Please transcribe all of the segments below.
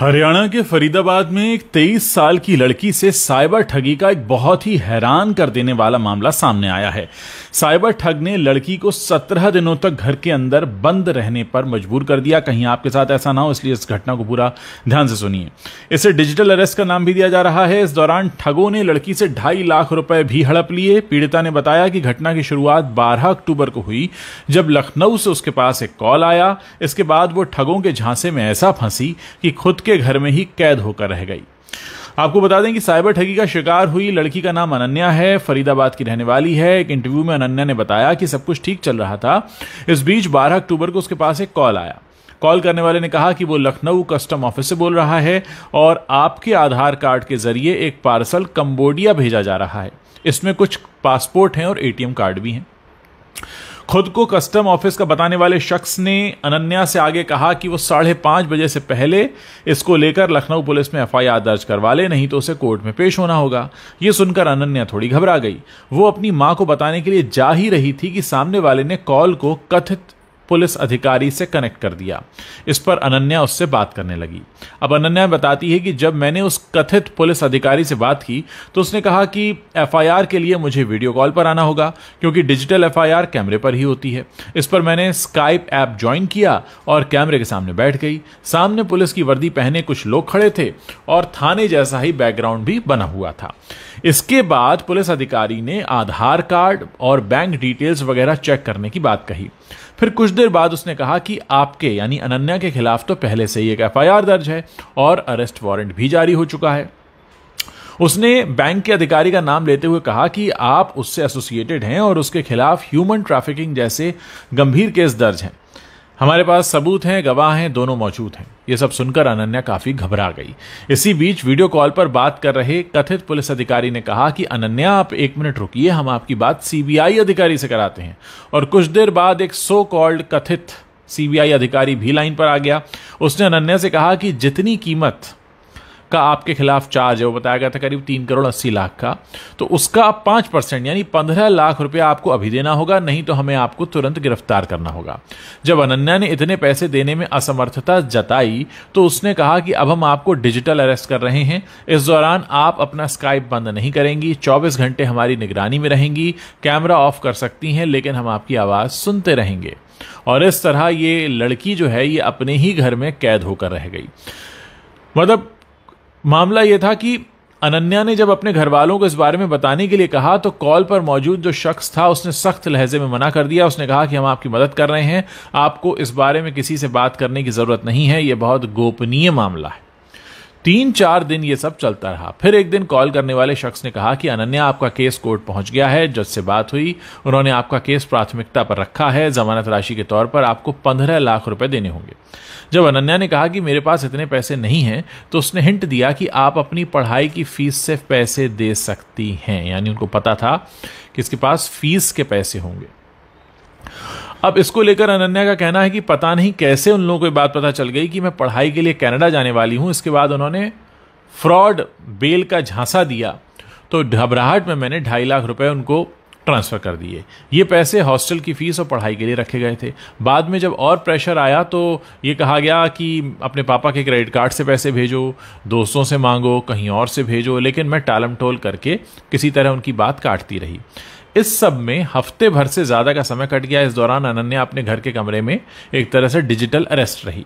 हरियाणा के फरीदाबाद में एक 23 साल की लड़की से साइबर ठगी का एक बहुत ही हैरान कर देने वाला मामला सामने आया है। साइबर ठग ने लड़की को 17 दिनों तक घर के अंदर बंद रहने पर मजबूर कर दिया। कहीं आपके साथ ऐसा ना हो, इसलिए इस घटना को पूरा ध्यान से सुनिए। इसे डिजिटल अरेस्ट का नाम भी दिया जा रहा है। इस दौरान ठगों ने लड़की से 2.5 लाख रुपए भी हड़प लिए। पीड़िता ने बताया कि घटना की शुरुआत 12 अक्टूबर को हुई, जब लखनऊ से उसके पास एक कॉल आया। इसके बाद वो ठगों के झांसे में ऐसा फंसी कि खुद के घर में ही कैद होकर रह गई। आपको बता दें कि साइबर ठगी का शिकार हुई लड़की का नाम अनन्या है, फरीदाबाद की रहने वाली है। एक इंटरव्यू में अनन्या ने बताया कि सब कुछ ठीक चल रहा था। इस बीच 12 अक्टूबर को उसके पास एक कॉल आया। कॉल करने वाले ने कहा कि वो लखनऊ कस्टम ऑफिस से बोल रहा है और आपके आधार कार्ड के जरिए एक पार्सल कंबोडिया भेजा जा रहा है। इसमें कुछ पासपोर्ट हैं और एटीएम कार्ड भी हैं। खुद को कस्टम ऑफिस का बताने वाले शख्स ने अनन्या से आगे कहा कि वो 5:30 बजे से पहले इसको लेकर लखनऊ पुलिस में एफआईआर दर्ज करवा ले, नहीं तो उसे कोर्ट में पेश होना होगा। ये सुनकर अनन्या थोड़ी घबरा गई। वो अपनी मां को बताने के लिए जा ही रही थी कि सामने वाले ने कॉल को कथित पुलिस अधिकारी से कनेक्ट कर दिया। इस पर अनन्या उससे बात करने लगी। अब अनन्या बताती है कि जब मैंने उस कथित पुलिस अधिकारी से बात की तो उसने कहा कि एफआईआर के लिए मुझे वीडियो कॉल पर आना होगा, क्योंकि डिजिटल एफआईआर कैमरे पर ही होती है। इस पर मैंने स्काइप ऐप ज्वाइन किया और कैमरे के सामने बैठ गई। सामने पुलिस की वर्दी पहने कुछ लोग खड़े थे और थाने जैसा ही बैकग्राउंड भी बना हुआ था। इसके बाद पुलिस अधिकारी ने आधार कार्ड और बैंक डिटेल्स वगैरह चेक करने की बात कही। फिर कुछ देर बाद उसने कहा कि आपके यानी अनन्या के खिलाफ तो पहले से ही एक एफआईआर दर्ज है और अरेस्ट वारंट भी जारी हो चुका है। उसने बैंक के अधिकारी का नाम लेते हुए कहा कि आप उससे एसोसिएटेड हैं और उसके खिलाफ ह्यूमन ट्रैफिकिंग जैसे गंभीर केस दर्ज हैं। हमारे पास सबूत हैं, गवाह हैं, दोनों मौजूद हैं। यह सब सुनकर अनन्या काफी घबरा गई। इसी बीच वीडियो कॉल पर बात कर रहे कथित पुलिस अधिकारी ने कहा कि अनन्या, आप 1 मिनट रुकिए, हम आपकी बात सीबीआई अधिकारी से कराते हैं। और कुछ देर बाद एक सो कॉल्ड कथित सीबीआई अधिकारी भी लाइन पर आ गया। उसने अनन्या से कहा कि जितनी कीमत का आपके खिलाफ चार्ज है, वो बताया गया था करीब 3 करोड़ 80 लाख का, तो उसका 5% यानी 15 लाख रुपया आपको अभी देना होगा, नहीं तो हमें आपको तुरंत गिरफ्तार करना होगा। जब अनन्या ने इतने पैसे देने में असमर्थता जताई तो उसने कहा कि अब हम आपको डिजिटल अरेस्ट कर रहे हैं। इस दौरान आप अपना स्काइप बंद नहीं करेंगी, 24 घंटे हमारी निगरानी में रहेंगी, कैमरा ऑफ कर सकती हैं, लेकिन हम आपकी आवाज सुनते रहेंगे। और इस तरह ये लड़की जो है ये अपने ही घर में कैद होकर रह गई। मतलब मामला यह था कि अनन्या ने जब अपने घर वालों को इस बारे में बताने के लिए कहा तो कॉल पर मौजूद जो शख्स था उसने सख्त लहजे में मना कर दिया। उसने कहा कि हम आपकी मदद कर रहे हैं, आपको इस बारे में किसी से बात करने की जरूरत नहीं है, यह बहुत गोपनीय मामला है। 3-4 दिन ये सब चलता रहा। फिर एक दिन कॉल करने वाले शख्स ने कहा कि अनन्या, आपका केस कोर्ट पहुंच गया है, जज से बात हुई, उन्होंने आपका केस प्राथमिकता पर रखा है, जमानत राशि के तौर पर आपको 15 लाख रुपए देने होंगे। जब अनन्या ने कहा कि मेरे पास इतने पैसे नहीं हैं तो उसने हिंट दिया कि आप अपनी पढ़ाई की फीस से पैसे दे सकती हैं, यानी उनको पता था कि इसके पास फीस के पैसे होंगे। अब इसको लेकर अनन्या का कहना है कि पता नहीं कैसे उन लोगों को ये बात पता चल गई कि मैं पढ़ाई के लिए कनाडा जाने वाली हूं। इसके बाद उन्होंने फ्रॉड बेल का झांसा दिया तो घबराहट में मैंने 2.5 लाख रुपए उनको ट्रांसफर कर दिए। ये पैसे हॉस्टल की फीस और पढ़ाई के लिए रखे गए थे। बाद में जब और प्रेशर आया तो ये कहा गया कि अपने पापा के क्रेडिट कार्ड से पैसे भेजो, दोस्तों से मांगो, कहीं और से भेजो, लेकिन मैं टालम टोल करके किसी तरह उनकी बात काटती रही। इस सब में हफ्ते भर से ज्यादा का समय कट गया। इस दौरान अनन्या अपने घर के कमरे में एक तरह से डिजिटल अरेस्ट रही,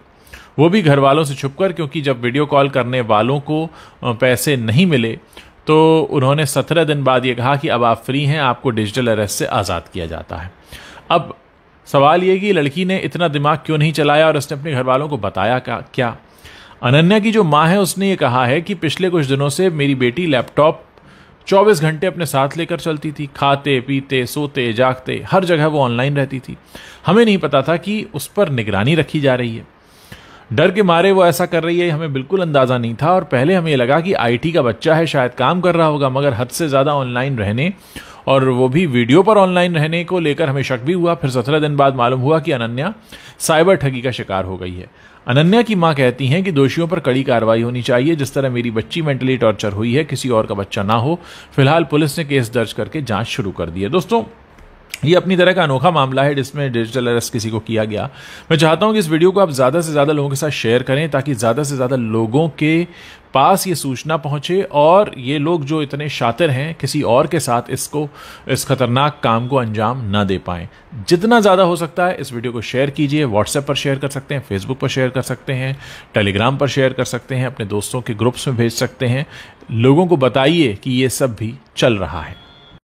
वो भी घर वालों से छुपकर, क्योंकि जब वीडियो कॉल करने वालों को पैसे नहीं मिले तो उन्होंने 17 दिन बाद ये कहा कि अब आप फ्री हैं, आपको डिजिटल अरेस्ट से आज़ाद किया जाता है। अब सवाल ये कि लड़की ने इतना दिमाग क्यों नहीं चलाया और उसने अपने घर वालों को बताया क्या? अनन्या की जो माँ है उसने ये कहा है कि पिछले कुछ दिनों से मेरी बेटी लैपटॉप 24 घंटे अपने साथ लेकर चलती थी, खाते पीते सोते जागते हर जगह वो ऑनलाइन रहती थी। हमें नहीं पता था कि उस पर निगरानी रखी जा रही है। डर के मारे वो ऐसा कर रही है, हमें बिल्कुल अंदाजा नहीं था। और पहले हमें ये लगा कि आईटी का बच्चा है, शायद काम कर रहा होगा, मगर हद से ज्यादा ऑनलाइन रहने और वो भी वीडियो पर ऑनलाइन रहने को लेकर हमें शक भी हुआ। फिर 17 दिन बाद मालूम हुआ कि अनन्या साइबर ठगी का शिकार हो गई है। अनन्या की मां कहती हैं कि दोषियों पर कड़ी कार्रवाई होनी चाहिए। जिस तरह मेरी बच्ची मेंटली टॉर्चर हुई है, किसी और का बच्चा ना हो। फिलहाल पुलिस ने केस दर्ज करके जांच शुरू कर दी है। दोस्तों, ये अपनी तरह का अनोखा मामला है जिसमें डिजिटल अरेस्ट किसी को किया गया। मैं चाहता हूं कि इस वीडियो को आप ज़्यादा से ज़्यादा लोगों के साथ शेयर करें ताकि ज़्यादा से ज़्यादा लोगों के पास ये सूचना पहुंचे और ये लोग जो इतने शातिर हैं किसी और के साथ इस खतरनाक काम को अंजाम ना दे पाएं। जितना ज़्यादा हो सकता है इस वीडियो को शेयर कीजिए। व्हाट्सएप पर शेयर कर सकते हैं, फेसबुक पर शेयर कर सकते हैं, टेलीग्राम पर शेयर कर सकते हैं, अपने दोस्तों के ग्रुप्स में भेज सकते हैं। लोगों को बताइए कि ये सब भी चल रहा है।